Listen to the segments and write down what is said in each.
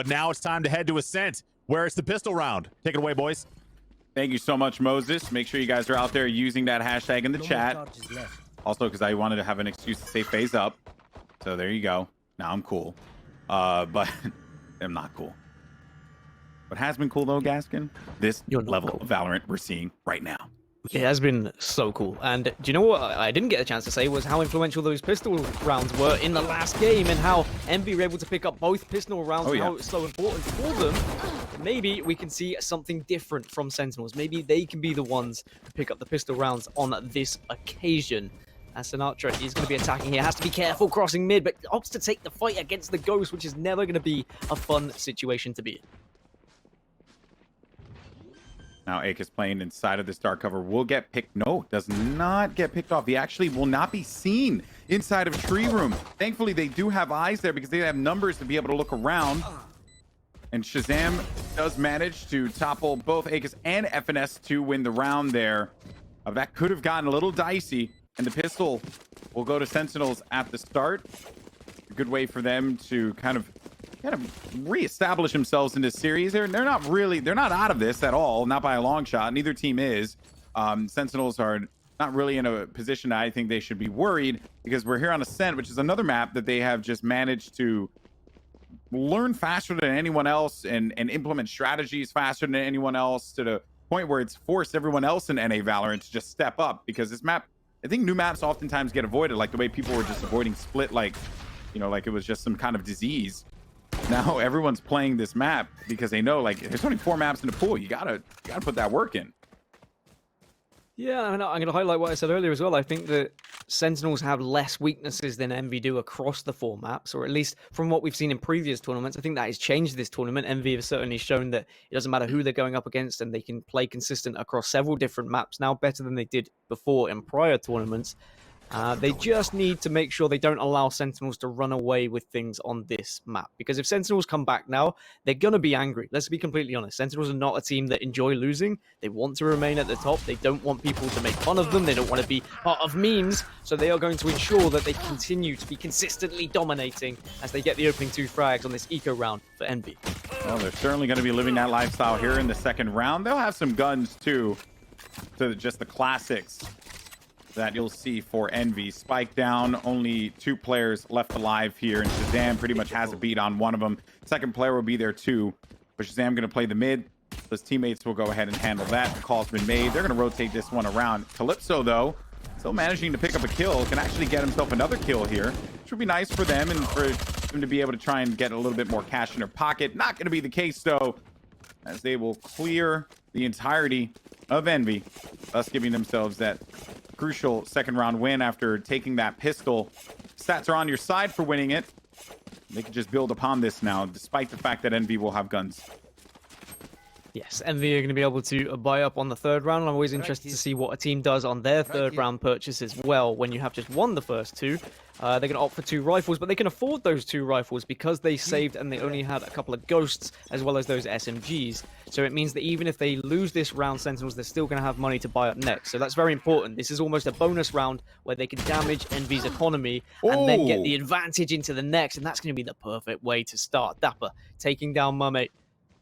But now it's time to head to Ascent, where it's the pistol round. Take it away, boys. Thank you so much, Moses. Make sure you guys are out there using that hashtag in the chat. Also, because I wanted to have an excuse to say Faze up. So there you go. Now I'm cool. But I'm not cool. What has been cool, though, Gaskin? This level of Valorant we're seeing right now. It has been so cool. And do you know what I didn't get a chance to say was how influential those pistol rounds were in the last game and how Envy were able to pick up both pistol rounds and how it's so important for them. Maybe we can see something different from Sentinels. Maybe they can be the ones to pick up the pistol rounds on this occasion. As Sinatraa is going to be attacking here, has to be careful crossing mid, but opts to take the fight against the Ghost, which is never going to be a fun situation to be in. Now Akis playing inside of this dark cover will get picked. No, does not get picked off. He actually will not be seen inside of tree room. Thankfully, they do have eyes there because they have numbers to be able to look around. And ShahZaM does manage to topple both Akis and FNS to win the round there. That could have gotten a little dicey. And the pistol will go to Sentinels at the start. A good way for them to kind of reestablish themselves in this series. They're not out of this at all, not by a long shot. Neither team is. Sentinels are not really in a position that I think they should be worried, because we're here on Ascent, which is another map that they have just managed to learn faster than anyone else and implement strategies faster than anyone else, to the point where it's forced everyone else in NA Valorant to just step up. Because this map, I think new maps oftentimes get avoided, like the way people were just avoiding Split, like, you know, like it was just some kind of disease. Now everyone's playing this map because they know, like, there's only 4 maps in the pool. You gotta put that work in. Yeah, I'm going to highlight what I said earlier as well. I think that Sentinels have less weaknesses than Envy do across the 4 maps, or at least from what we've seen in previous tournaments. I think that has changed this tournament. Envy have certainly shown that it doesn't matter who they're going up against, and they can play consistent across several different maps now, better than they did before in prior tournaments. They just need to make sure they don't allow Sentinels to run away with things on this map. Because if Sentinels come back now, they're going to be angry. Let's be completely honest. Sentinels are not a team that enjoy losing. They want to remain at the top. They don't want people to make fun of them. They don't want to be part of memes. So they are going to ensure that they continue to be consistently dominating as they get the opening 2 frags on this eco round for Envy. Well, they're certainly going to be living that lifestyle here in the second round. They'll have some guns, too, to just the classics that you'll see for Envy. Spike down, only 2 players left alive here, and ShahZaM pretty much has a beat on one of them. Second player will be there too, but ShahZaM going to play the mid. His teammates will go ahead and handle that. The call's been made. They're going to rotate this one around. Calypso, though, still managing to pick up a kill, can actually get himself another kill here, which would be nice for them and for them to be able to try and get a little bit more cash in their pocket. Not going to be the case, though, as they will clear the entirety of Envy, thus giving themselves that crucial second round win after taking that pistol. Stats are on your side for winning it. They can just build upon this now, despite the fact that Envy will have guns. Yes, Envy are going to be able to buy up on the 3rd round. I'm always interested to see what a team does on their 3rd round purchase as well. When you have just won the first 2, they're going to opt for 2 rifles, but they can afford those 2 rifles because they saved and they only had a couple of Ghosts as well as those SMGs. So it means that even if they lose this round, Sentinels, they're still going to have money to buy up next. So that's very important. This is almost a bonus round where they can damage Envy's economy and then get the advantage into the next, and that's going to be the perfect way to start. Dapr taking down mummAy.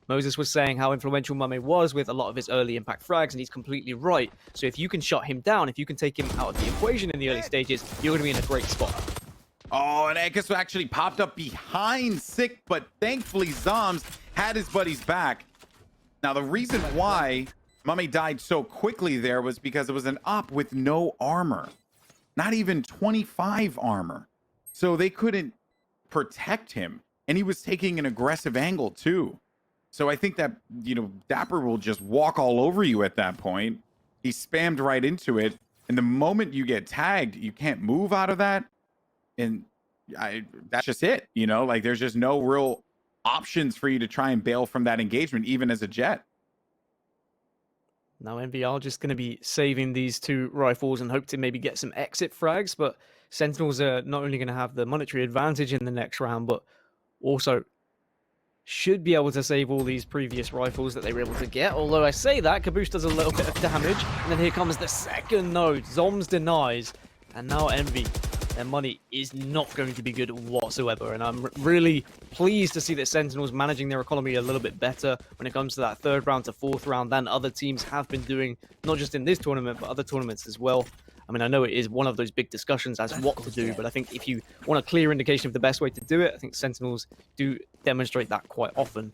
Moses was saying how influential mummAy was with a lot of his early impact frags, and he's completely right. So if you can shut him down, if you can take him out of the equation in the early stages, you're going to be in a great spot. Oh, and Akis actually popped up behind Sick, but thankfully Zombs had his buddies back. Now, the reason why mummAy died so quickly there was because it was an op with no armor. Not even 25 armor. So they couldn't protect him. And he was taking an aggressive angle, too. So I think that, you know, Dapr will just walk all over you at that point. He spammed right into it. And the moment you get tagged, you can't move out of that. And that's just it, you know? Like, there's just no real options for you to try and bail from that engagement, even as a jet. Now Envy are just going to be saving these 2 rifles and hope to maybe get some exit frags. But Sentinels are not only going to have the monetary advantage in the next round, but also should be able to save all these previous rifles that they were able to get. Although I say that, Kaboose does a little bit of damage. And then here comes the second node. Zombs denies. And now Envy, their money is not going to be good whatsoever. And I'm really pleased to see that Sentinels managing their economy a little bit better when it comes to that third round to fourth round than other teams have been doing, not just in this tournament, but other tournaments as well. I mean, I know it is one of those big discussions as what to do, but I think if you want a clear indication of the best way to do it, I think Sentinels do demonstrate that quite often.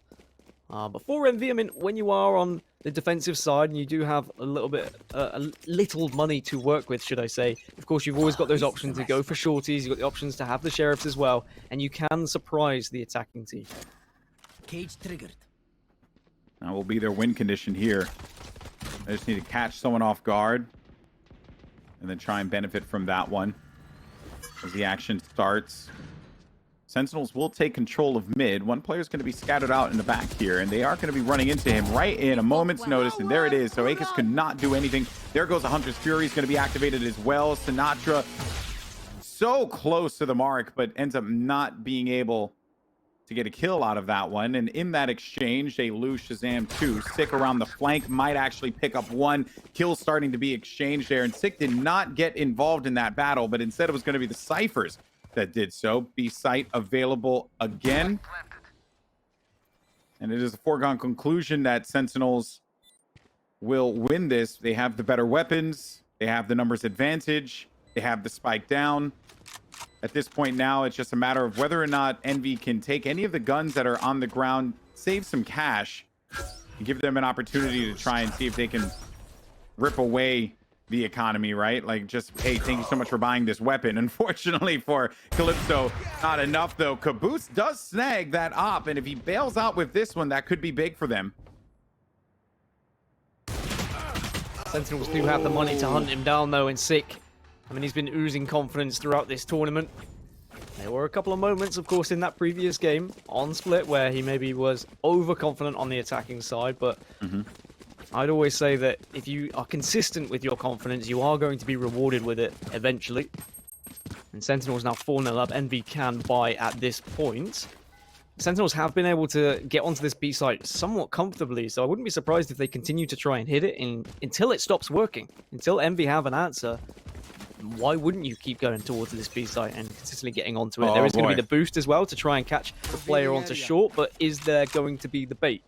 But for MV, I mean, when you are on the defensive side and you do have a little bit, a little money to work with, should I say, of course, you've always got those options to go for shorties, you've got the options to have the sheriffs as well, and you can surprise the attacking team. Cage triggered. That will be their win condition here. They just need to catch someone off guard and then try and benefit from that one as the action starts. Sentinels will take control of mid. One player is going to be scattered out in the back here, and they are going to be running into him right in a moment's notice, and there it is. So Akis could not do anything. There goes a Hunter's Fury. Is going to be activated as well. Sinatraa so close to the mark, but ends up not being able to get a kill out of that one. And in that exchange, they lose ShahZaM too. Sick around the flank might actually pick up one. Kill starting to be exchanged there, and Sick did not get involved in that battle, but instead it was going to be the Cyphers that did so. B site available again. And it is a foregone conclusion that Sentinels will win this. They have the better weapons. They have the numbers advantage. They have the spike down. At this point now, it's just a matter of whether or not Envy can take any of the guns that are on the ground, save some cash, and give them an opportunity to try and see if they can rip away the economy, right? Like, just, hey, thank you so much for buying this weapon. Unfortunately for Calypso, not enough though. Kaboose does snag that op, and if he bails out with this one, that could be big for them. Sentinels do have the money to hunt him down though, and Sick, I mean, he's been oozing confidence throughout this tournament. There were a couple of moments, of course, in that previous game on Split where he maybe was overconfident on the attacking side, but I'd always say that if you are consistent with your confidence, you are going to be rewarded with it eventually. And Sentinels now 4-0 up. Envy can buy at this point. Sentinels have been able to get onto this B site somewhat comfortably, so I wouldn't be surprised if they continue to try and hit it until it stops working. Until Envy have an answer, why wouldn't you keep going towards this B site and consistently getting onto it? There is going to be the boost as well to try and catch the player onto short, but is there going to be the bait?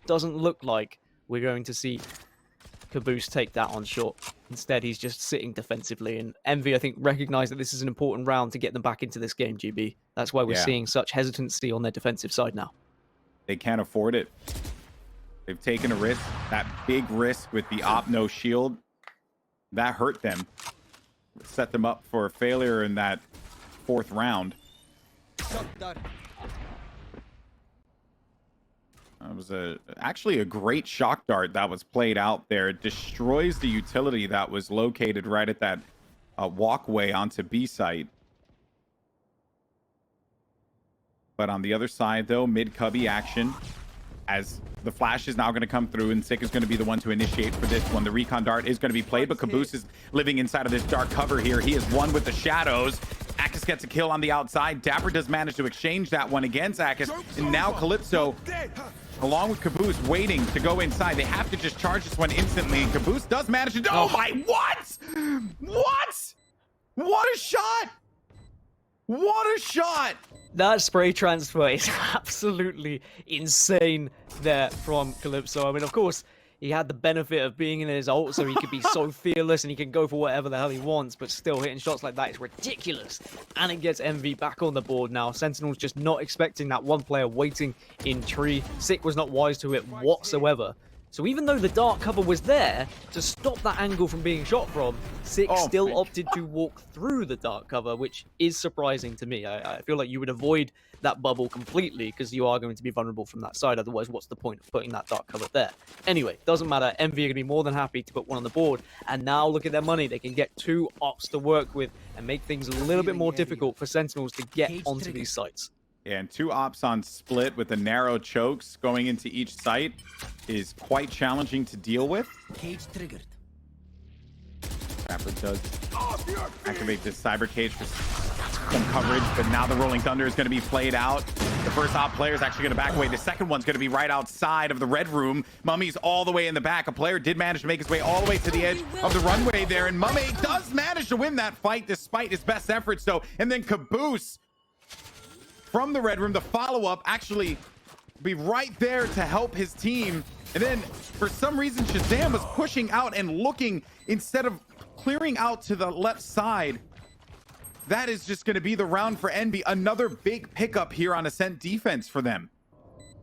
Doesn't look like we're going to see Kaboose take that on short. Instead, he's just sitting defensively. And Envy, I think, recognize that this is an important round to get them back into this game, GB. That's why we're seeing such hesitancy on their defensive side now. They can't afford it. They've taken a risk. That big risk with the op no shield, that hurt them. Set them up for failure in that fourth round. It was actually a great shock dart that was played out there. It destroys the utility that was located right at that walkway onto B site. But on the other side, though, mid-cubby action, as the flash is now going to come through, and Sick is going to be the one to initiate for this one. The recon dart is going to be played, but Kaboose is living inside of this dark cover here. He is one with the shadows. Akis gets a kill on the outside. Dapr does manage to exchange that one against Akis, and now Calypso, along with Kaboose, waiting to go inside. They have to just charge this one instantly, and Kaboose does manage to... Oh my... What? What? What a shot! What a shot! That spray transfer is absolutely insane there from Calypso. I mean, of course, he had the benefit of being in his ult, so he could be so fearless and he can go for whatever the hell he wants, but still hitting shots like that is ridiculous. And it gets MV back on the board now. Sentinels just not expecting that one player waiting in tree. Sick was not wise to it whatsoever. So even though the dark cover was there to stop that angle from being shot from, Sick still opted to walk through the dark cover, which is surprising to me. I feel like you would avoid that bubble completely because you are going to be vulnerable from that side. Otherwise, what's the point of putting that dark cover there? Anyway, doesn't matter. MV are going to be more than happy to put one on the board. And now look at their money. They can get 2 ops to work with and make things a little bit more difficult for Sentinels to get onto these sites. Yeah, and 2 ops on split with the narrow chokes going into each site is quite challenging to deal with. Cage triggered. Dapr does activate this cyber cage for some coverage, but now the Rolling Thunder is going to be played out. The first op player is actually going to back away. The second one's going to be right outside of the red room. mummAy's all the way in the back. A player did manage to make his way all the way to the edge of the runway there, and mummAy does manage to win that fight despite his best efforts, though. And then Kaboose from the red room, the follow-up, actually be right there to help his team. And then for some reason, ShahZaM was pushing out and looking instead of clearing out to the left side. That is just going to be the round for Envy. Another big pickup here on Ascent defense for them.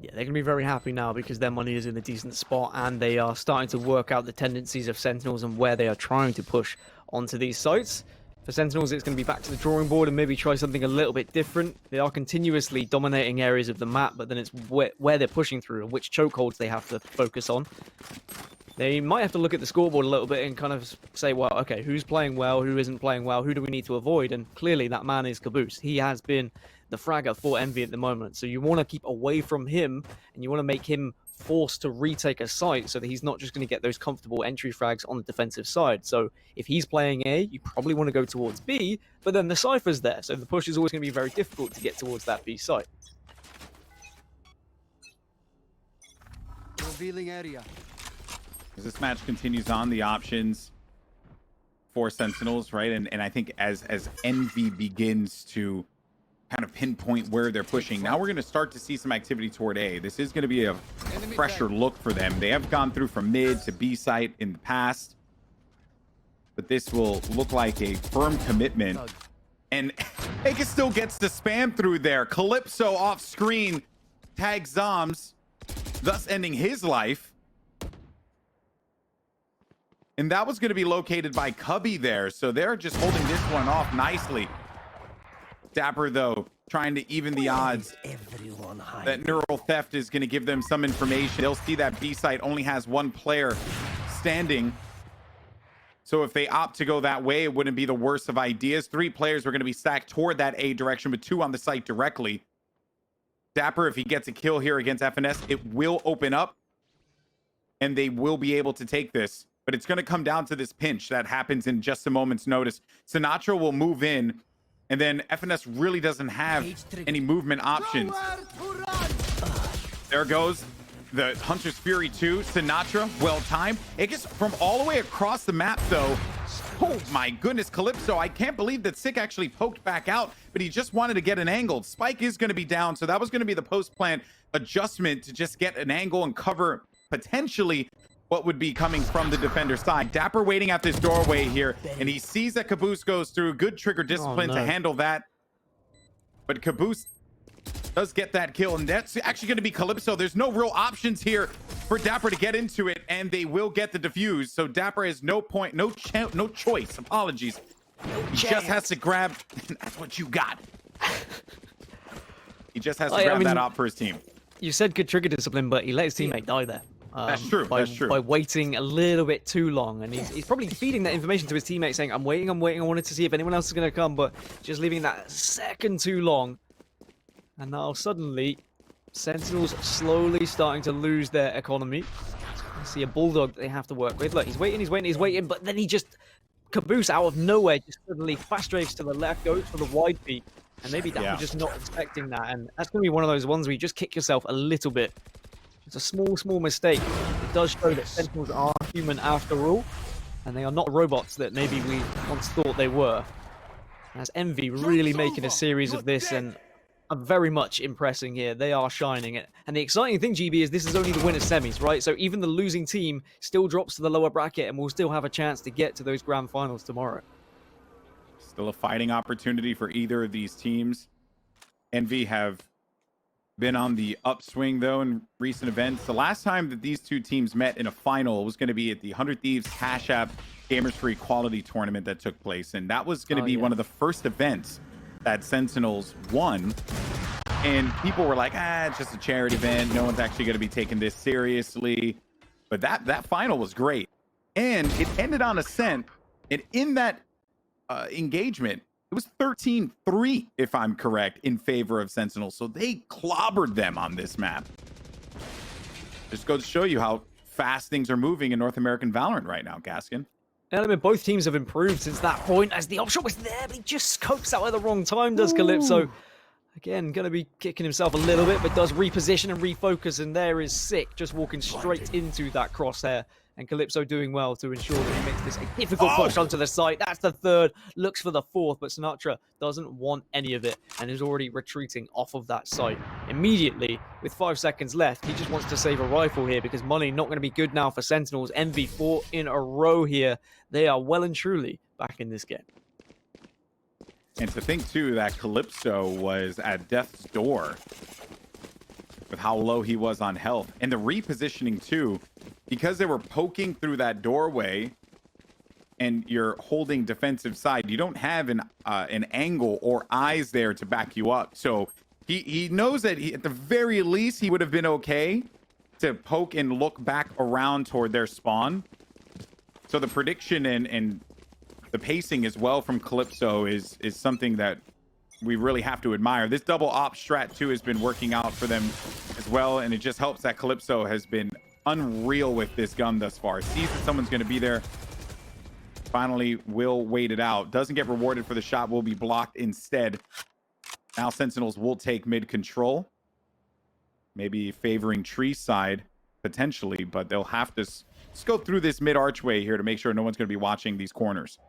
Yeah, they're going to be very happy now because their money is in a decent spot and they are starting to work out the tendencies of Sentinels and where they are trying to push onto these sites. For Sentinels, it's going to be back to the drawing board and maybe try something a little bit different. They are continuously dominating areas of the map, but then it's where they're pushing through and which chokeholds they have to focus on. They might have to look at the scoreboard a little bit and kind of say, well, okay, who's playing well, who isn't playing well, who do we need to avoid? And clearly that man is Kaboose. He has been the fragger for Envy at the moment. So you want to keep away from him and you want to make him forced to retake a site so that he's not just going to get those comfortable entry frags on the defensive side. So if he's playing A, you probably want to go towards B, but then the Cypher's there. So the push is always going to be very difficult to get towards that B site. Revealing area. As this match continues on, the options for Sentinels, right? And I think as Envy begins to kind of pinpoint where they're pushing, now we're going to start to see some activity toward A. This is going to be a fresher look for them. They have gone through from mid to B site in the past, but this will look like a firm commitment. And Akis still gets to spam through there. Calypso off screen tags Zombs, thus ending his life. And that was going to be located by Cubby there. So they're just holding this one off nicely. Dapr, though, trying to even the odds. That neural theft is going to give them some information. They'll see that B site only has one player standing. So if they opt to go that way, it wouldn't be the worst of ideas. 3 players are going to be stacked toward that A direction, but 2 on the site directly. Dapr, if he gets a kill here against FNS, it will open up. And they will be able to take this. But it's going to come down to this pinch that happens in just a moment's notice. Sinatraa will move in, and then FNS really doesn't have any movement options. There goes the Hunter's Fury 2. Sinatraa, well timed. It gets from all the way across the map, though. Oh my goodness, Calypso. I can't believe that Sick actually poked back out, but he just wanted to get an angle. Spike is going to be down, so that was going to be the post-plant adjustment to just get an angle and cover potentially what would be coming from the defender side. Dapr waiting at this doorway here, and he sees that Kaboose goes through. Good trigger discipline to handle that. But Kaboose does get that kill, and that's actually going to be Calypso. There's no real options here for Dapr to get into it, and they will get the defuse. So Dapr has no choice. Apologies. He just has to grab. That's what you got. He just has to grab that op for his team. You said good trigger discipline, but he let his teammate die there. That's true. That's true. By waiting a little bit too long, and he's probably feeding that information to his teammate, saying, "I'm waiting. I wanted to see if anyone else is going to come," but just leaving that second too long. And now suddenly, Sentinels slowly starting to lose their economy. I see a bulldog that they have to work with. Look, he's waiting, but then he just Kaboose out of nowhere just suddenly fast drapes to the left, goes for the wide beat, and maybe Dapr just not expecting that, and that's going to be one of those ones where you just kick yourself a little bit. It's a small mistake. It does show that Sentinels are human after all, and they are not robots that maybe we once thought they were. As Envy really making a series of this and are very much impressing here. They are shining it. And the exciting thing, GB, is this is only the winner's semis, right? So even the losing team still drops to the lower bracket and will still have a chance to get to those grand finals tomorrow. Still a fighting opportunity for either of these teams. Envy have been on the upswing, though, in recent events. The last time that these two teams met in a final was going to be at the 100 Thieves Cash App Gamers for Equality tournament that took place. And that was going to be one of the first events that Sentinels won. And people were like, it's just a charity event. No one's actually going to be taking this seriously. But that final was great. And it ended on Ascent. And in that engagement, it was 13-3, if I'm correct, in favor of Sentinels. So they clobbered them on this map. Just goes to show you how fast things are moving in North American Valorant right now, Gaskin. And I mean, both teams have improved since that point, as the option was there, but he just scopes out at the wrong time, does Calypso. Again, going to be kicking himself a little bit, but does reposition and refocus, and there is Sick just walking straight into that crosshair. And Calypso doing well to ensure that he makes this a difficult push onto the site. That's the third, looks for the fourth, but Sinatraa doesn't want any of it and is already retreating off of that site. Immediately, with 5 seconds left, he just wants to save a rifle here because money not going to be good now for Sentinels. MV4 in a row here. They are well and truly back in this game. And to think, too, that Calypso was at death's door with how low he was on health. And the repositioning, too, because they were poking through that doorway and you're holding defensive side, you don't have an angle or eyes there to back you up. So he knows that at the very least, he would have been okay to poke and look back around toward their spawn. So the prediction and the pacing as well from Calypso is something that we really have to admire. This double op strat too has been working out for them as well, and it just helps that Calypso has been unreal with this gun thus far. Sees that someone's going to be there, finally will wait it out. Doesn't get rewarded for the shot, will be blocked instead. Now Sentinels will take mid control, maybe favoring tree side potentially, but they'll have to scope through this mid archway here to make sure no one's going to be watching these corners.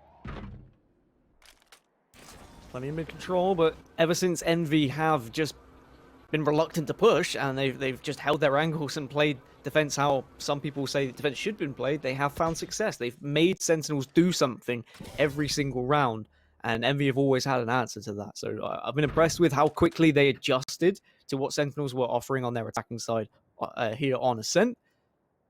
Plenty of mid control, but ever since Envy have just been reluctant to push and they've just held their angles and played defense how some people say defense should have been played, they have found success. They've made Sentinels do something every single round, and Envy have always had an answer to that. So I've been impressed with how quickly they adjusted to what Sentinels were offering on their attacking side here on Ascent.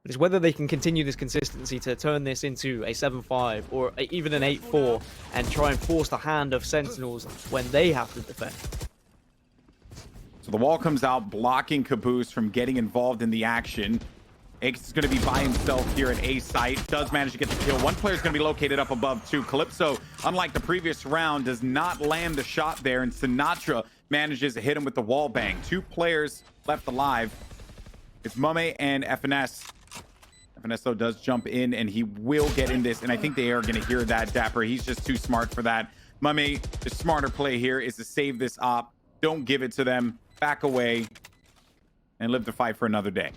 But it's whether they can continue this consistency to turn this into a 7-5 or even an 8-4 and try and force the hand of Sentinels when they have to defend. So the wall comes out, blocking Kaboose from getting involved in the action. Akis is going to be by himself here at A site. Does manage to get the kill. One player is going to be located up above too. Calypso, unlike the previous round, does not land the shot there, and Sinatraa manages to hit him with the wall bang. 2 players left alive. It's mummAy and FNS. FNS, though, does jump in, and he will get in this, and I think they are going to hear that, Dapr. He's just too smart for that. mummAy, the smarter play here is to save this op. Don't give it to them. Back away and live to fight for another day.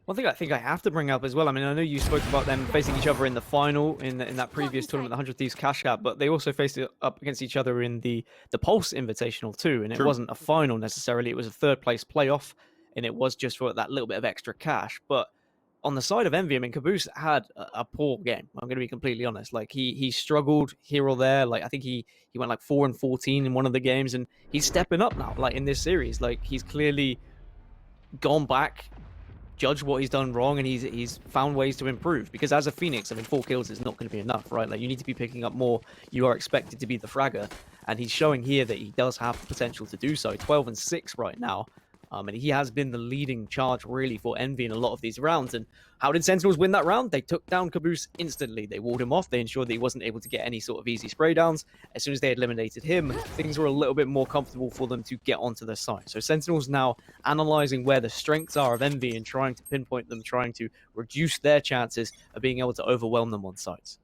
One thing I think I have to bring up as well, I mean, I know you spoke about them facing each other in the final in that previous tournament, the 100 Thieves Cash Gap, but they also faced it up against each other in the Pulse Invitational too, and it wasn't a final necessarily, it was a third place playoff, and it was just for that little bit of extra cash. But on the side of Envy, I mean, Kaboose had a poor game. I'm going to be completely honest. Like, he struggled here or there. Like, I think he went like 4-14 in one of the games, and he's stepping up now, like, in this series. Like, he's clearly gone back, judged what he's done wrong, and he's found ways to improve. Because as a Phoenix, I mean, 4 kills is not going to be enough, right? Like, you need to be picking up more. You are expected to be the fragger, and he's showing here that he does have potential to do so. 12-6 right now. And he has been the leading charge, really, for Envy in a lot of these rounds. And how did Sentinels win that round? They took down Kaboose instantly. They walled him off. They ensured that he wasn't able to get any sort of easy spray downs. As soon as they had eliminated him, things were a little bit more comfortable for them to get onto their side. So Sentinels now analyzing where the strengths are of Envy and trying to pinpoint them, trying to reduce their chances of being able to overwhelm them on sites.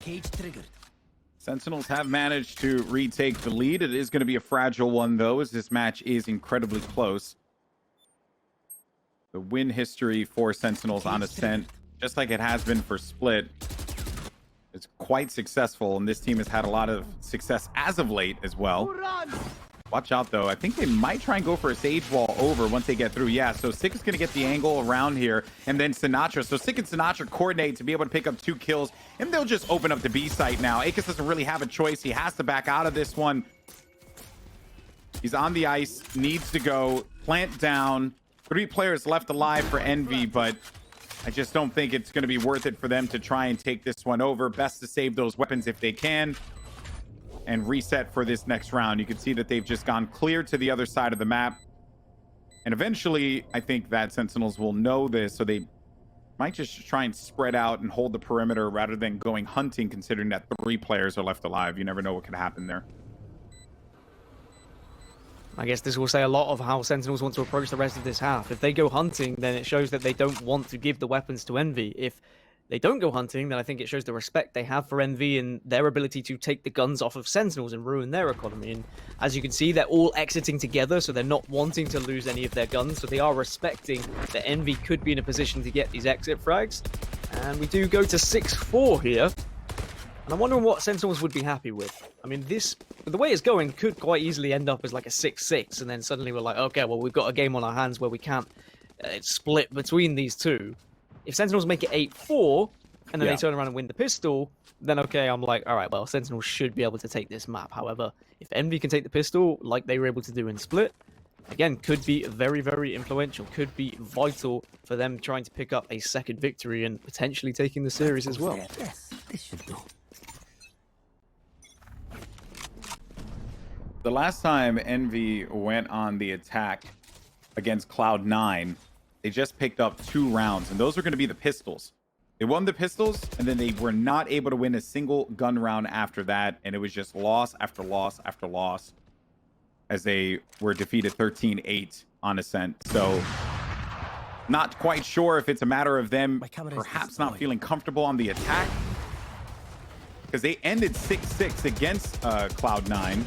Cage triggered. Sentinels have managed to retake the lead. It is going to be a fragile one, though, as this match is incredibly close. The win history for Sentinels on Ascent, just like it has been for Split, is quite successful, and this team has had a lot of success as of late as well. Watch out, though. I think they might try and go for a Sage Wall over once they get through. Yeah, so Sick is going to get the angle around here, and then Sinatraa. So Sick and Sinatraa coordinate to be able to pick up 2 kills, and they'll just open up the B site now. Akis doesn't really have a choice. He has to back out of this one. He's on the ice, needs to go. Plant down. 3 players left alive for Envy, but I just don't think it's going to be worth it for them to try and take this one over. Best to save those weapons if they can and reset for this next round. You can see that they've just gone clear to the other side of the map. And eventually, I think that Sentinels will know this, so they might just try and spread out and hold the perimeter rather than going hunting, considering that 3 players are left alive. You never know what could happen there. I guess this will say a lot of how Sentinels want to approach the rest of this half. If they go hunting, then it shows that they don't want to give the weapons to Envy. If they don't go hunting, then I think it shows the respect they have for Envy and their ability to take the guns off of Sentinels and ruin their economy. And as you can see, they're all exiting together, so they're not wanting to lose any of their guns. So they are respecting that Envy could be in a position to get these exit frags. And we do go to 6-4 here. And I'm wondering what Sentinels would be happy with. I mean, the way it's going could quite easily end up as like a 6-6, and then suddenly we're like, okay, well, we've got a game on our hands where we can't split between these two. If Sentinels make it 8-4, and then they turn around and win the pistol, then okay, I'm like, all right, well, Sentinels should be able to take this map. However, if Envy can take the pistol, like they were able to do in Split, again, could be very, very influential, could be vital for them trying to pick up a second victory and potentially taking the series as well. Yes, this should do. The last time Envy went on the attack against Cloud9, they just picked up 2 rounds, and those are going to be the pistols. They won the pistols, and then they were not able to win a single gun round after that, and it was just loss after loss after loss as they were defeated 13-8 on Ascent. So not quite sure if it's a matter of them perhaps not feeling comfortable on the attack, because they ended 6-6 against Cloud9,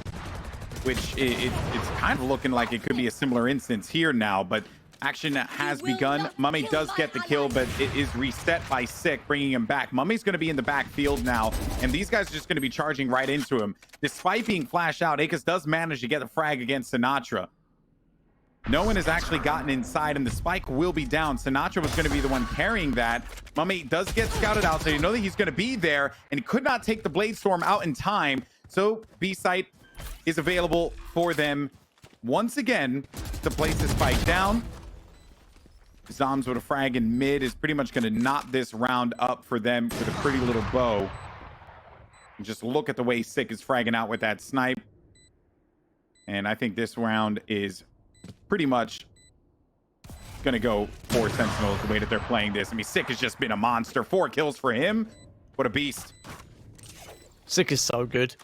which it's kind of looking like it could be a similar instance here now, but action has begun. mummAy does get the kill, but it is reset by Sick, bringing him back. mummAy's going to be in the backfield now, and these guys are just going to be charging right into him. Despite being flashed out, Akis does manage to get a frag against Sinatraa. No one has actually gotten inside, and the spike will be down. Sinatraa was going to be the one carrying that. mummAy does get scouted out, so you know that he's going to be there, and he could not take the Blade Storm out in time. So B-site is available for them once again to place the spike down. Zombs with a frag in mid is pretty much going to knot this round up for them with a pretty little bow. And just look at the way Sick is fragging out with that snipe. And I think this round is pretty much going to go for Sentinels the way that they're playing this. I mean, Sick has just been a monster. 4 kills for him. What a beast. Sick is so good.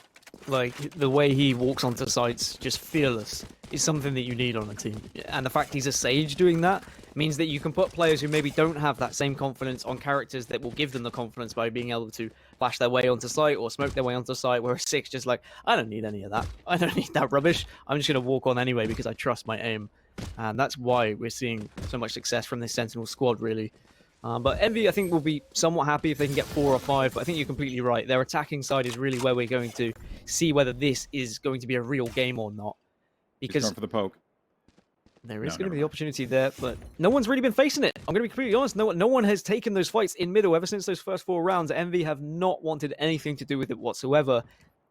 Like, the way he walks onto sites, just fearless, is something that you need on a team. And the fact he's a Sage doing that means that you can put players who maybe don't have that same confidence on characters that will give them the confidence by being able to flash their way onto site or smoke their way onto site, whereas Sick's just like, I don't need any of that. I don't need that rubbish. I'm just going to walk on anyway because I trust my aim. And that's why we're seeing so much success from this Sentinel squad, really. But Envy, I think, will be somewhat happy if they can get 4 or 5, but I think you're completely right. Their attacking side is really where we're going to see whether this is going to be a real game or not. Because for the poke. There is going to be the opportunity there, but no one's really been facing it. I'm going to be completely honest. No one has taken those fights in middle ever since those first 4 rounds. Envy have not wanted anything to do with it whatsoever.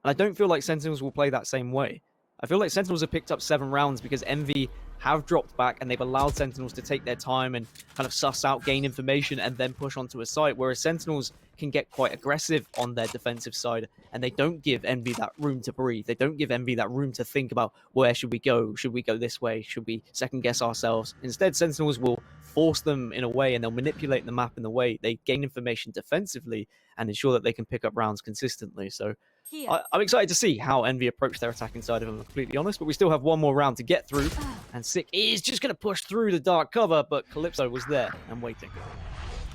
And I don't feel like Sentinels will play that same way. I feel like Sentinels have picked up 7 rounds because Envy have dropped back and they've allowed Sentinels to take their time and kind of suss out, gain information, and then push onto a site, whereas Sentinels can get quite aggressive on their defensive side, and they don't give Envy that room to breathe. They don't give Envy that room to think about, where should we go? Should we go this way? Should we second guess ourselves? Instead, Sentinels will force them in a way, and they'll manipulate the map in the way they gain information defensively and ensure that they can pick up rounds consistently. So I'm excited to see how Envy approach their attacking side, if I'm completely honest, but we still have one more round to get through, and Sick is just going to push through the dark cover, but Calypso was there and waiting.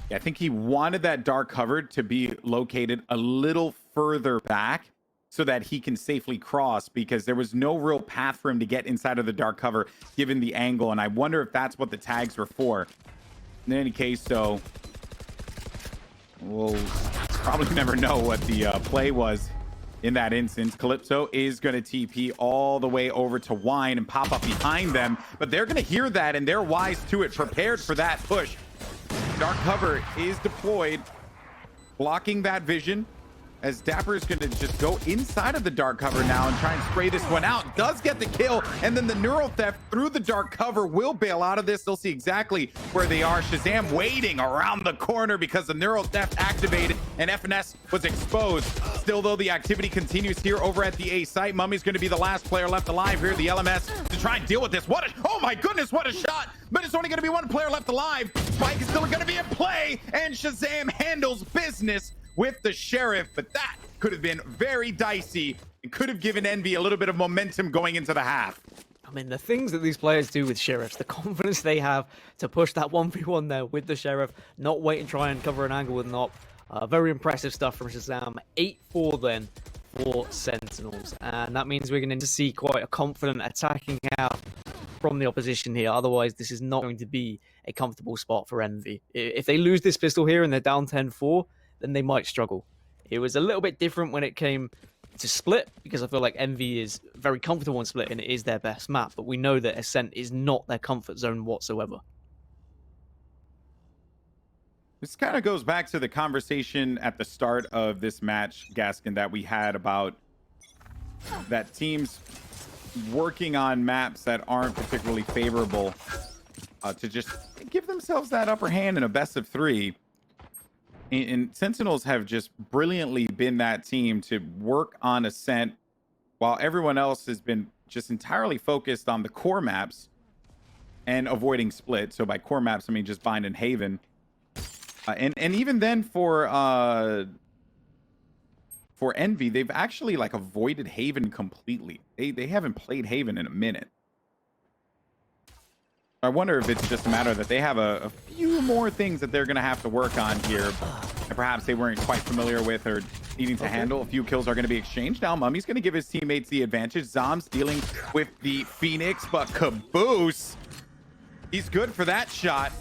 Yeah, I think he wanted that dark cover to be located a little further back so that he can safely cross, because there was no real path for him to get inside of the dark cover given the angle, and I wonder if that's what the tags were for. In any case, so we'll probably never know what the play was in that instance. Calypso is going to TP all the way over to Wine and pop up behind them, but they're going to hear that and they're wise to it, prepared for that push. Dark cover is deployed, blocking that vision, as Dapr is going to just go inside of the dark cover now and try and spray this one out. Does get the kill, and then the neural theft through the dark cover will bail out of this. They'll see exactly where they are. ShahZaM waiting around the corner because the neural theft activated and FNS was exposed. Still, though, the activity continues here over at the A site. mummAy's going to be the last player left alive here, the LMS, to try and deal with this. Oh my goodness, what a shot! But it's only going to be 1 player left alive. Spike is still going to be in play, and ShahZaM handles business with the Sheriff, but that could have been very dicey. It could have given Envy a little bit of momentum going into the half. I mean, the things that these players do with Sheriffs, the confidence they have to push that 1v1 there with the Sheriff, not wait and try and cover an angle with an op. Very impressive stuff from ShahZaM. 8-4 then for Sentinels. And that means we're going to see quite a confident attacking out from the opposition here. Otherwise, this is not going to be a comfortable spot for Envy. If they lose this pistol here and they're down 10-4, then they might struggle. It was a little bit different when it came to Split, because I feel like Envy is very comfortable on Split and it is their best map, but we know that Ascent is not their comfort zone whatsoever. This kind of goes back to the conversation at the start of this match, Gaskin, that we had about that teams working on maps that aren't particularly favorable to just give themselves that upper hand in a best of 3. And Sentinels have just brilliantly been that team to work on Ascent while everyone else has been just entirely focused on the core maps and avoiding Split. So by core maps, I mean just Bind and Haven. And even then for Envy, they've actually like avoided Haven completely. They haven't played Haven in a minute. I wonder if it's just a matter that they have a few more things that they're going to have to work on here and perhaps they weren't quite familiar with or needing to handle. A few kills are going to be exchanged. Now mummAy's going to give his teammates the advantage. Zombs dealing with the Phoenix, but Kaboose, he's good for that shot.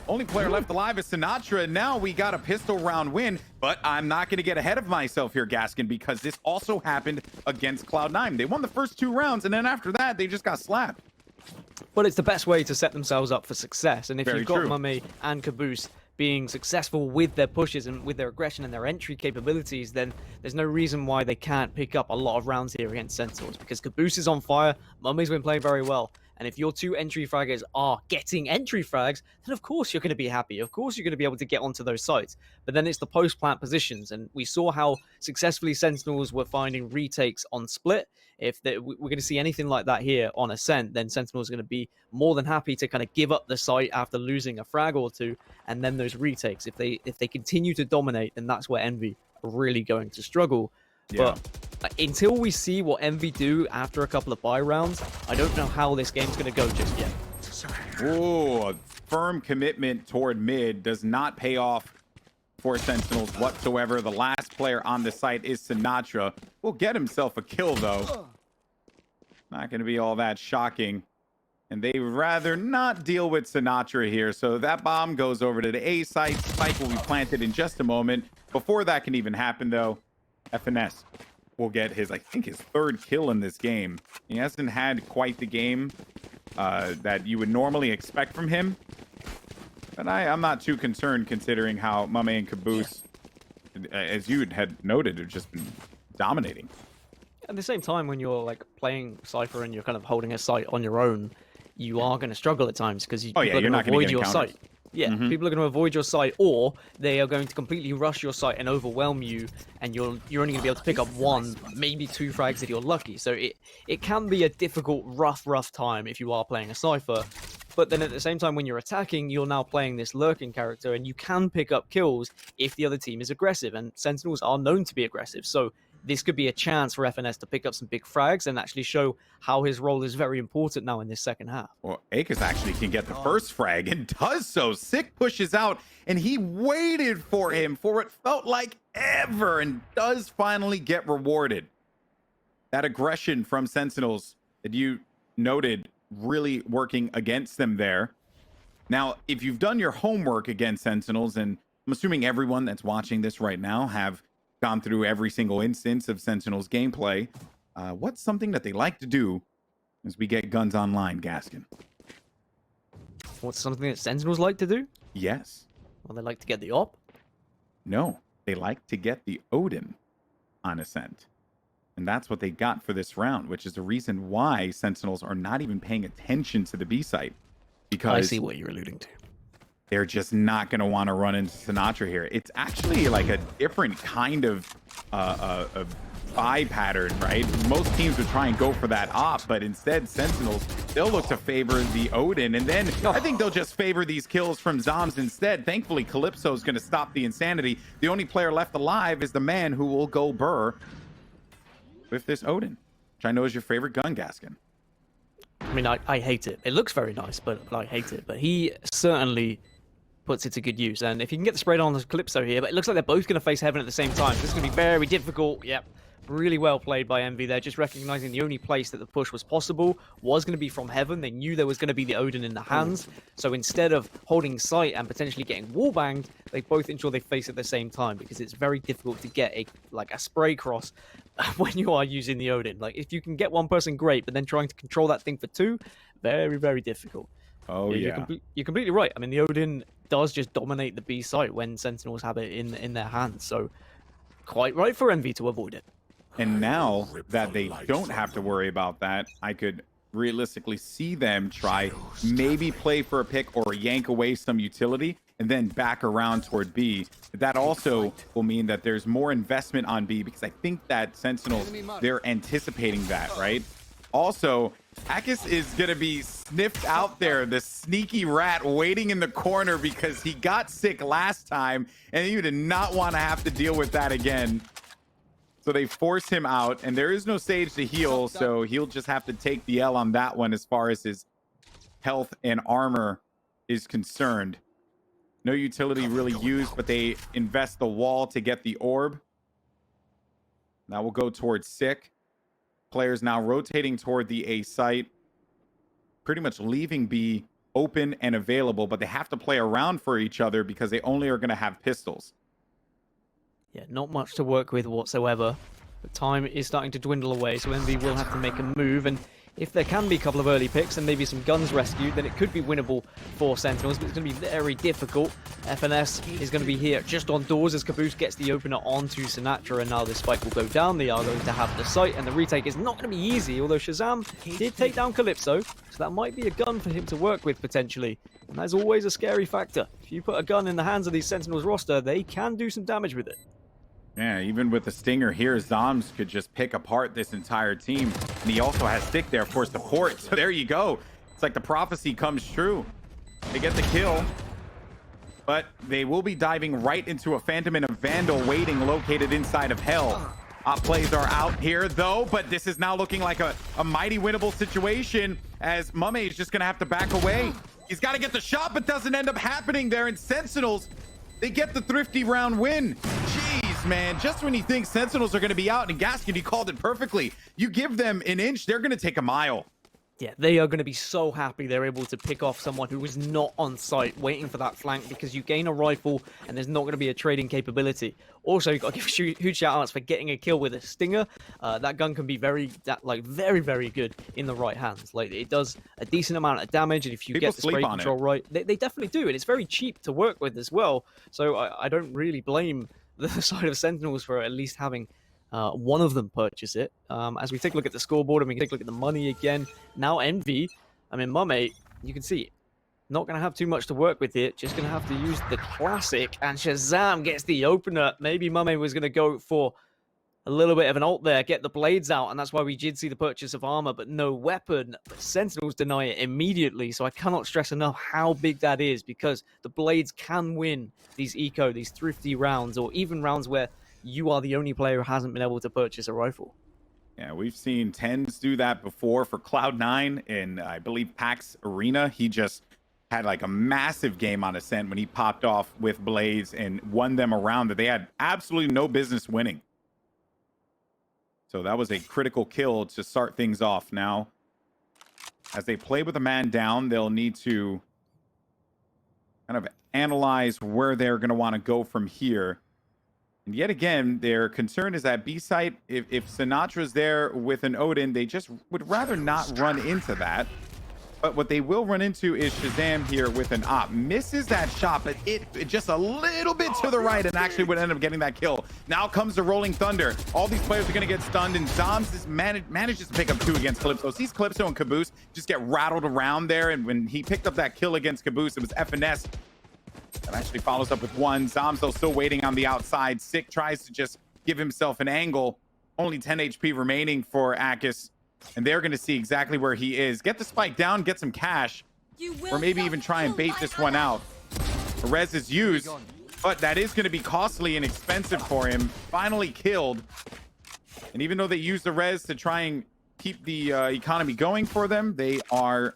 Only player left alive is Sinatraa. Now we got a pistol round win, but I'm not going to get ahead of myself here, Gaskin, because this also happened against Cloud9. They won the first 2 rounds, and then after that, they just got slapped. But it's the best way to set themselves up for success. And if Very you've got true. mummAy and Kaboose being successful with their pushes and with their aggression and their entry capabilities, then there's no reason why they can't pick up a lot of rounds here against Sentinels, because Kaboose is on fire, mummAy's been playing very well. And if your 2 entry fraggers are getting entry frags, then of course you're going to be happy. Of course you're going to be able to get onto those sites. But then it's the post-plant positions. And we saw how successfully Sentinels were finding retakes on Split. If we're going to see anything like that here on Ascent, then Sentinels are going to be more than happy to kind of give up the site after losing a frag or 2. And then those retakes, if they continue to dominate, then that's where Envy are really going to struggle. Yeah. But until we see what Envy do after a couple of buy rounds, I don't know how this game's going to go just yet. Ooh, a firm commitment toward mid does not pay off for Sentinels whatsoever. The last player on the site is Sinatraa. Will get himself a kill, though. Not going to be all that shocking. And they would rather not deal with Sinatraa here. So that bomb goes over to the A site. Spike will be planted in just a moment. Before that can even happen, though, FNS will get his, I think, his 3rd kill in this game. He hasn't had quite the game that you would normally expect from him. But I'm not too concerned considering how mummAy and Kaboose, as you had noted, have just been dominating. At the same time, when you're like playing Cypher and you're kind of holding a site on your own, you are going to struggle at times because you're you're not going to avoid get your encounters. site. Yeah, people are going to avoid your site, or they are going to completely rush your site and overwhelm you, and you're only going to be able to pick up 1, maybe 2 frags if you're lucky. So it can be a difficult, rough time if you are playing a Cypher. But then at the same time, when you're attacking, you're now playing this lurking character, and you can pick up kills if the other team is aggressive, and Sentinels are known to be aggressive. So this could be a chance for FNS to pick up some big frags and actually show how his role is very important now in this second half. Well, Akis actually can get the first frag and does so. Sick pushes out, and he waited for him for it felt like ever, and does finally get rewarded. That aggression from Sentinels that you noted really working against them there. Now, if you've done your homework against Sentinels, and I'm assuming everyone that's watching this right now have gone through every single instance of Sentinels gameplay, what's something that they like to do as we get guns online, Gaskin? What's something that Sentinels like to do? Yes. Well, they like to get the op. No, they like to get the Odin on Ascent. And that's what they got for this round, which is the reason why Sentinels are not even paying attention to the B site. Because I see what you're alluding to. they're just not going to want to run into Sinatraa here. It's actually like a different kind of buy pattern, right? Most teams would try and go for that op, but instead Sentinels, they'll look to favor the Odin, and then I think they'll just favor these kills from Zombs instead. Thankfully, Calypso's going to stop the insanity. The only player left alive is the man who will go burr with this Odin, which I know is your favorite gun, Gaskin. I mean, I hate it. It looks very nice, but I hate it. But he certainly puts it to good use. And if you can get the spread on the Calypso here, but it looks like they're both going to face Heaven at the same time. So this is going to be very difficult. Yep. Really well played by Envy there, just recognizing the only place that the push was possible was going to be from Heaven. They knew there was going to be the Odin in the hands, so instead of holding sight and potentially getting wallbanged, they both ensure they face at the same time, because it's very difficult to get a spray cross when you are using the Odin. Like, if you can get one person, great, but then trying to control that thing for two, very difficult. Oh yeah. You're completely right. I mean, the Odin does just dominate the B site when Sentinels have it in their hands, so quite right for Envy to avoid it. And now that they don't have to worry about that, I could realistically see them try maybe play for a pick or yank away some utility and then back around toward B. That also will mean that there's more investment on B, because I think that Sentinels, they're anticipating that, right? Also, Akis is going to be sniffed out there, the sneaky rat waiting in the corner, because he got sick last time and he did not want to have to deal with that again. So they force him out, and there is no Sage to heal, so he'll just have to take the L on that one as far as his health and armor is concerned. No utility really used, but they invest the wall to get the orb. That will go towards Sick. Players now rotating toward the A site, pretty much leaving B open and available, but they have to play around for each other because they only are going to have pistols. Yeah, not much to work with whatsoever. The time is starting to dwindle away, so Envy will have to make a move. And if there can be a couple of early picks and maybe some guns rescued, then it could be winnable for Sentinels, but it's going to be very difficult. FNS is going to be here just on doors as Kaboose gets the opener onto Sinatraa, and now the spike will go down. They are going to have the site, and the retake is not going to be easy, although ShahZaM did take down Calypso, so that might be a gun for him to work with potentially. And that's always a scary factor. If you put a gun in the hands of these Sentinels roster, they can do some damage with it. Yeah, even with the stinger here, Zombs could just pick apart this entire team. And he also has Stick there for support. So there you go. It's like the prophecy comes true. They get the kill. But they will be diving right into a Phantom and a Vandal waiting located inside of Hell. Op plays are out here, though. But this is now looking like a mighty winnable situation, as mummAy is just going to have to back away. He's got to get the shot, but doesn't end up happening there. And Sentinels, they get the thrifty round win. Jeez, man, just when you think Sentinels are going to be out, and Gaskin, he called it perfectly. You give them an inch, they're going to take a mile. Yeah, they are going to be so happy they're able to pick off someone who is not on site waiting for that flank, because you gain a rifle and there's not going to be a trading capability. Also, you've got to give huge shout outs for getting a kill with a stinger. That gun can be very good in the right hands. Like, it does a decent amount of damage, and if you get the spray control right, they definitely do, and it's very cheap to work with as well. So I don't really blame the side of Sentinels for at least having one of them purchase it. As we take a look at the scoreboard and we take a look at the money again, now Envy, I mean, mummAy, you can see, not going to have too much to work with here, just going to have to use the classic, and ShahZaM gets the opener. Maybe mummAy was going to go for a little bit of an ult there, get the blades out, and that's why we did see the purchase of armor, but no weapon. But Sentinels deny it immediately, so I cannot stress enough how big that is, because the blades can win these eco, these thrifty rounds, or even rounds where you are the only player who hasn't been able to purchase a rifle. Yeah, we've seen Tens do that before for Cloud9 in, I believe, PAX Arena. He just had like a massive game on Ascent when he popped off with blades and won them around that they had absolutely no business winning. So that was a critical kill to start things off. Now, as they play with a man down, they'll need to kind of analyze where they're going to want to go from here. And yet again, their concern is that B site, if Sinatra's there with an Odin, they just would rather not run into that. But what they will run into is ShahZaM here with an op. Misses that shot, but it just a little bit to the right and actually would end up getting that kill. Now comes the Rolling Thunder. All these players are going to get stunned, and Zombs manages to pick up 2 against Calypso. Sees Calypso and Kaboose just get rattled around there, and when he picked up that kill against Kaboose, it was FNS that actually follows up with 1. Zombs, though, still waiting on the outside. Sick tries to just give himself an angle. Only 10 HP remaining for Akis. And they're going to see exactly where he is. Get the spike down, get some cash. Or maybe even try and bait this one out. A res is used, but that is going to be costly and expensive for him. Finally killed. And even though they used the res to try and keep the economy going for them. They are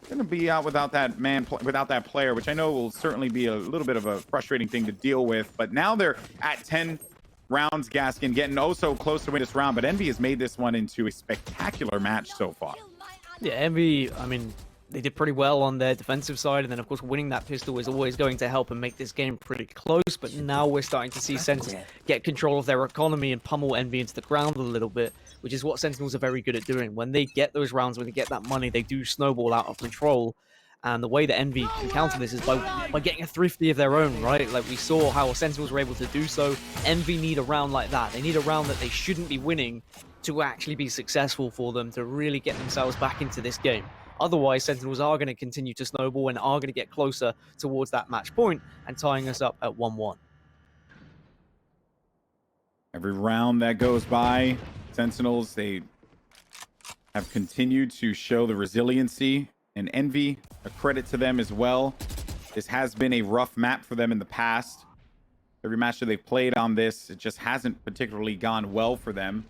going to be out without that without that player, which I know will certainly be a little bit of a frustrating thing to deal with. But now they're at 10 rounds, Gaskin, getting oh so close to win this round. But Envy has made this one into a spectacular match so far. Yeah, Envy, I mean, they did pretty well on their defensive side, and then of course winning that pistol is always going to help and make this game pretty close. But now we're starting to see Sentinels get control of their economy and pummel Envy into the ground a little bit, which is what Sentinels are very good at doing. When they get those rounds, when they get that money, they do snowball out of control. And the way that Envy can counter this is by getting a thrifty of their own, right? Like we saw how Sentinels were able to do so. Envy need a round like that. They need a round that they shouldn't be winning to actually be successful for them to really get themselves back into this game. Otherwise, Sentinels are going to continue to snowball and are going to get closer towards that match point and tying us up at 1-1. Every round that goes by, Sentinels, they have continued to show the resiliency and Envy. A credit to them as well. This has been a rough map for them in the past. Every match that they've played on this, it just hasn't particularly gone well for them.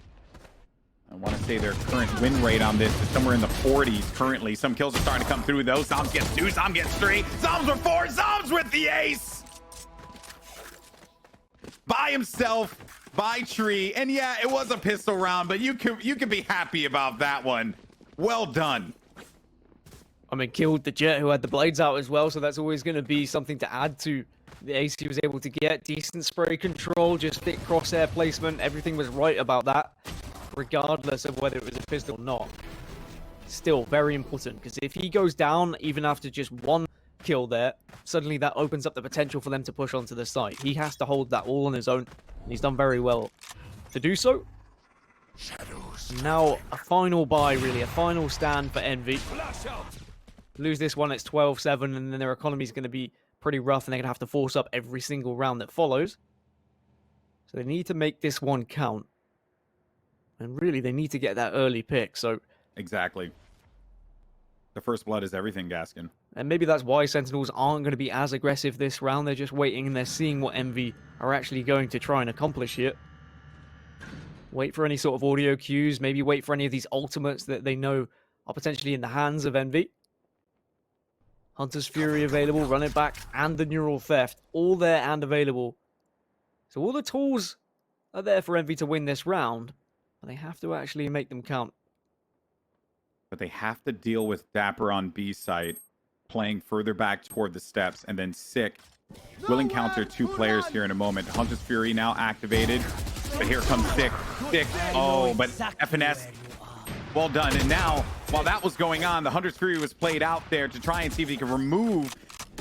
I want to say their current win rate on this is somewhere in the 40s currently. Some kills are starting to come through though. Zombs gets 2, Zombs gets 3, Zombs with 4, Zombs with the ace! By himself, by tree, and yeah, it was a pistol round, but you can be happy about that one. Well done. I mean, killed the Jet who had the blades out as well, so that's always going to be something to add to the ace he was able to get. Decent spray control, just thick crosshair placement, everything was right about that, regardless of whether it was a pistol or not. Still very important, because if he goes down even after just one kill there, suddenly that opens up the potential for them to push onto the site. He has to hold that all on his own, and he's done very well to do so. Now a final buy, really, a final stand for Envy. Lose this one, it's 12-7, and then their economy is going to be pretty rough, and they're going to have to force up every single round that follows. So they need to make this one count. And really, they need to get that early pick, so... Exactly. The first blood is everything, Gaskin. And maybe that's why Sentinels aren't going to be as aggressive this round. They're just waiting, and they're seeing what Envy are actually going to try and accomplish here. Wait for any sort of audio cues, maybe wait for any of these ultimates that they know are potentially in the hands of Envy. Hunter's Fury available, Run It Back, and the Neural Theft. All there and available. So all the tools are there for Envy to win this round, but they have to actually make them count. But they have to deal with Dapr on B site, playing further back toward the steps, and then Sick will encounter 2 players here in a moment. Hunter's Fury now activated, but here comes Sick. Sick, oh, but FNS, well done. And now, while that was going on, the Hunter's Fury was played out there to try and see if he could remove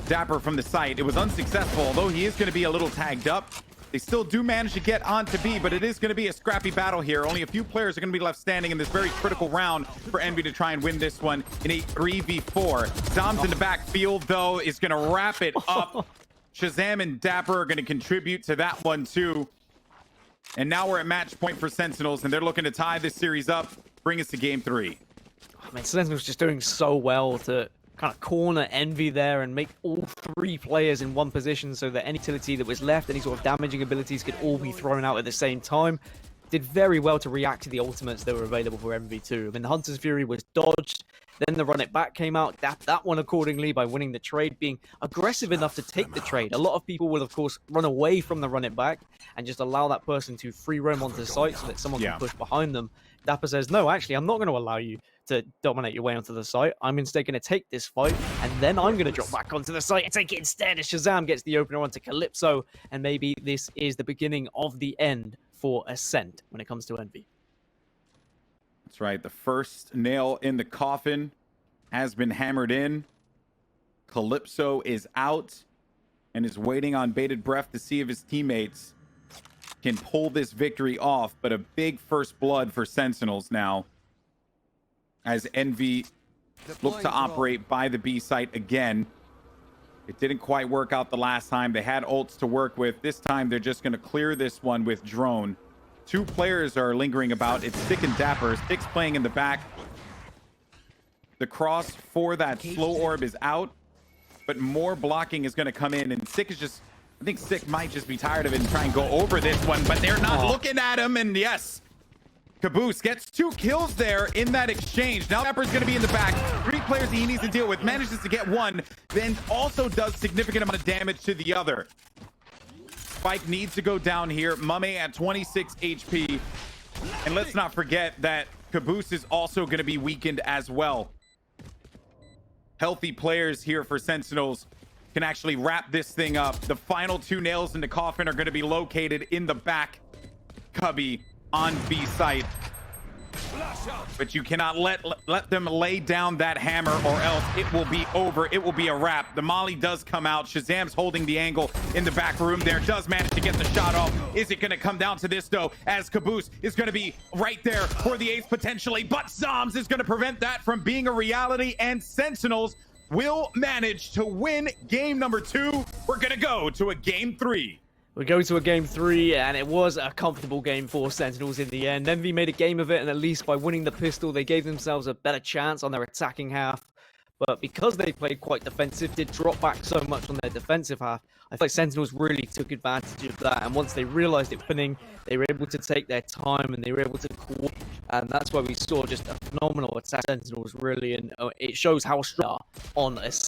Dapr from the site. It was unsuccessful, although he is going to be a little tagged up. They still do manage to get onto B, but it is going to be a scrappy battle here. Only a few players are going to be left standing in this very critical round for Envy to try and win this one in a 3v4. Zombs in the backfield, though, is going to wrap it up. ShahZaM and Dapr are going to contribute to that one, too. And now we're at match point for Sentinels, and they're looking to tie this series up, bring us to game 3. I mean, Sentinels just doing so well to kind of corner Envy there and make all 3 players in one position so that any utility that was left, any sort of damaging abilities could all be thrown out at the same time. Did very well to react to the ultimates that were available for Envy too. I mean, the Hunter's Fury was dodged, then the Run It Back came out, dapped that one accordingly by winning the trade, being aggressive enough to take the trade. A lot of people will, of course, run away from the Run It Back and just allow that person to free roam onto the site so that someone can push behind them. Dapr says, no, actually, I'm not going to allow you to dominate your way onto the site. I'm instead going to take this fight, and then I'm going to drop back onto the site and take it instead as ShahZaM gets the opener onto Calypso, and maybe this is the beginning of the end for Ascent when it comes to Envy. That's right. The first nail in the coffin has been hammered in. Calypso is out and is waiting on bated breath to see if his teammates can pull this victory off, but a big first blood for Sentinels now, as Envy look to operate by the B site again. It didn't quite work out the last time. They had ults to work with. This time they're just going to clear this one with drone. 2 players are lingering about. It's Sick and Dapr. Sick's playing in the back. The cross for that slow orb is out, but more blocking is going to come in, and Sick is just, I think Sick might just be tired of it and try and go over this one, but they're not looking at him, and yes, Kaboose gets 2 kills there in that exchange. Now Dapr's going to be in the back. 3 players he needs to deal with. Manages to get 1, then also does significant amount of damage to the other. Spike needs to go down here. mummAy at 26 HP. And let's not forget that Kaboose is also going to be weakened as well. Healthy players here for Sentinels can actually wrap this thing up. The final 2 nails in the coffin are going to be located in the back cubby on B site. But you cannot let them lay down that hammer, or else it will be over. It will be a wrap. The molly does come out. ShahZaM's holding the angle in the back room there. Does manage to get the shot off. Is it going to come down to this, though, as Kaboose is going to be right there for the ace potentially, but Zombs is going to prevent that from being a reality, and Sentinels will manage to win game number 2. We're going to go to a game 3. We go to a game 3, and it was a comfortable game for Sentinels in the end. Envy made a game of it, and at least by winning the pistol, they gave themselves a better chance on their attacking half. But because they played quite defensive, did drop back so much on their defensive half, I feel like Sentinels really took advantage of that. And once they realized it winning, they were able to take their time, and they were able to coordinate. And that's why we saw just a phenomenal attack Sentinels, really. And it shows how strong they are on Ascent.